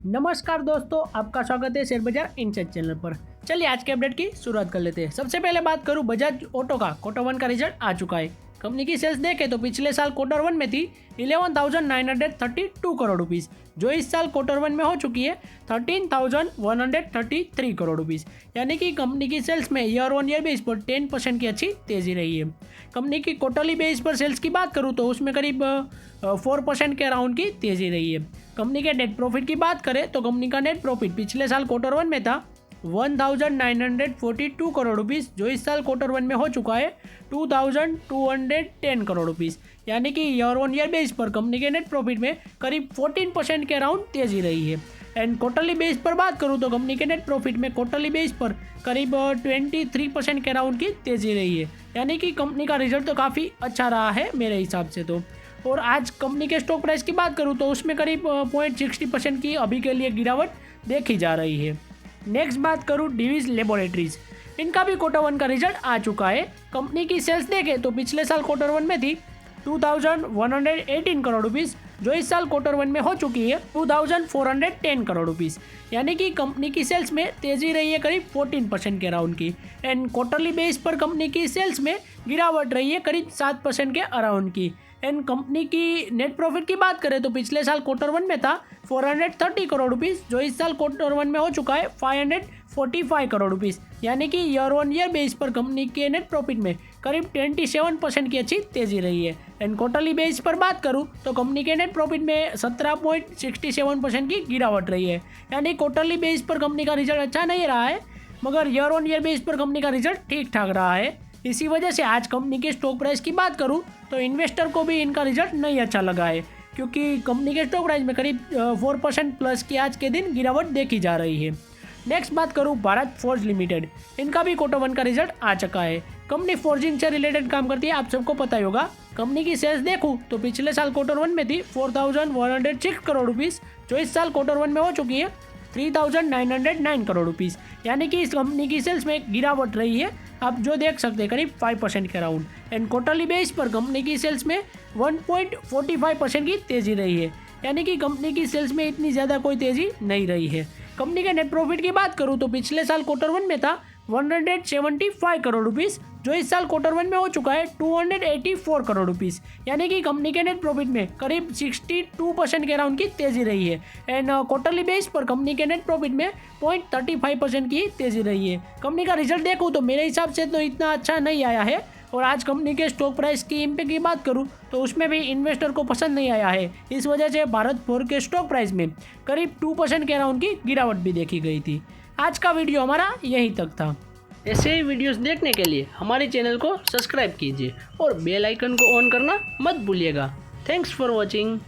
नमस्कार दोस्तों, आपका स्वागत है शेयर बाजार इनसाइड चैनल पर। चलिए आज के अपडेट की शुरुआत कर लेते हैं। सबसे पहले बात करूं बजाज ऑटो का क्वार्टर 1 का रिजल्ट आ चुका है। कंपनी की सेल्स देखें तो पिछले साल क्वार्टर 1 में थी 11,932 करोड़ रुपीस, जो इस साल क्वार्टर 1 में हो चुकी है 13,133 करोड़ रुपीस। यानी कि कंपनी की सेल्स में ईयर ऑन ईयर बेस पर 10% की अच्छी तेजी रही है। कंपनी की क्वार्टरली बेस पर सेल्स की बात करूँ तो उसमें करीब 4% के अराउंड की तेजी रही है। कंपनी के नेट प्रॉफिट की बात करें तो कंपनी का नेट प्रॉफिट पिछले साल क्वार्टर 1 में था 1,942 करोड़ रुपीस, जो इस साल क्वार्टर 1 में हो चुका है 2,210 करोड़ रुपीस। यानी कि ईयर ऑन ईयर बेस पर कंपनी के नेट प्रॉफिट में करीब 14% के अराउंड तेजी रही है। एंड क्वार्टरली बेस पर बात करूँ तो कंपनी के नेट प्रॉफिट में क्वार्टरली बेस पर करीब 23% के अराउंड की तेजी रही है। यानी कि कंपनी का रिजल्ट तो काफ़ी अच्छा रहा है मेरे हिसाब से तो। और आज कंपनी के स्टॉक प्राइस की बात करूँ तो उसमें करीब 0.60% की अभी के लिए गिरावट देखी जा रही है। नेक्स्ट बात करूँ डिवीज लेबोरेटरीज, इनका भी क्वार्टर 1 का रिजल्ट आ चुका है। कंपनी की सेल्स देखें तो पिछले साल क्वार्टर 1 में थी 2,118 करोड़ रुपीस, जो इस साल क्वार्टर 1 में हो चुकी है 2,410 करोड़ रुपीस। यानी कि कंपनी की सेल्स में तेजी रही है करीब 14% के अराउंड की। एंड क्वार्टरली बेस पर कंपनी की सेल्स में गिरावट रही है करीब 7% के अराउंड की। एंड कंपनी की नेट प्रॉफिट की बात करें तो पिछले साल क्वार्टर 1 में था 430 करोड़ रुपीस, जो इस साल क्वार्टर 1 में हो चुका है 545 करोड़ रुपीस। यानी कि ईयर ऑन ईयर बेस पर कंपनी के नेट प्रॉफिट में करीब 27% की अच्छी तेजी रही है। एंड क्वार्टरली बेस पर बात करूं तो कंपनी के नेट प्रॉफिट में 17.67% की गिरावट रही है। यानी क्वार्टरली बेस पर कंपनी का रिजल्ट अच्छा नहीं रहा है, मगर ईयर ऑन ईयर बेस पर कंपनी का रिजल्ट ठीक ठाक रहा है। इसी वजह से आज कंपनी के स्टॉक प्राइस की बात करूं तो इन्वेस्टर को भी इनका रिजल्ट नहीं अच्छा लगा है, क्योंकि कंपनी के स्टॉक प्राइस में करीब 4% प्लस की आज के दिन गिरावट देखी जा रही है। नेक्स्ट बात करूं भारत फोर्ज लिमिटेड, इनका भी क्वार्टर 1 का रिजल्ट आ चुका है। कंपनी फोर्जिंग से रिलेटेड काम करती है, आप सबको पता ही होगा। कंपनी की सेल्स देखूं तो पिछले साल क्वार्टर 1 में थी 4,106 करोड़ रुपीस, जो इस साल क्वार्टर 1 में हो चुकी है 3,909 करोड़ रुपीस। यानी कि इस कंपनी की सेल्स में गिरावट रही है, आप जो देख सकते हैं करीब 5% के अराउंड। एंड क्वार्टरली बेस पर कंपनी की सेल्स में 1.45% की तेजी रही है। यानी कि कंपनी की सेल्स में इतनी ज़्यादा कोई तेजी नहीं रही है। कंपनी के नेट प्रॉफिट की बात करूँ तो पिछले साल क्वार्टर 1 में था 175 करोड़ रुपीस, जो इस साल क्वार्टर 1 में हो चुका है 284 करोड़ रुपीस। यानी कि कंपनी के नेट प्रॉफिट में करीब 62% के अराउंड की तेजी रही है। एंड क्वार्टरली बेस पर कंपनी के नेट प्रॉफिट में 0.35% की तेजी रही है। कंपनी का रिजल्ट देखूँ तो मेरे हिसाब से तो इतना अच्छा नहीं आया है। और आज कंपनी के स्टॉक प्राइस की इम्पैक्ट की बात करूं तो उसमें भी इन्वेस्टर को पसंद नहीं आया है। इस वजह से भारत फोर्ज के स्टॉक प्राइस में करीब 2% के अराउंड की गिरावट भी देखी गई थी। आज का वीडियो हमारा यहीं तक था। ऐसे ही वीडियोस देखने के लिए हमारे चैनल को सब्सक्राइब कीजिए और बेल आइकन को ऑन करना मत भूलिएगा। Thanks for watching.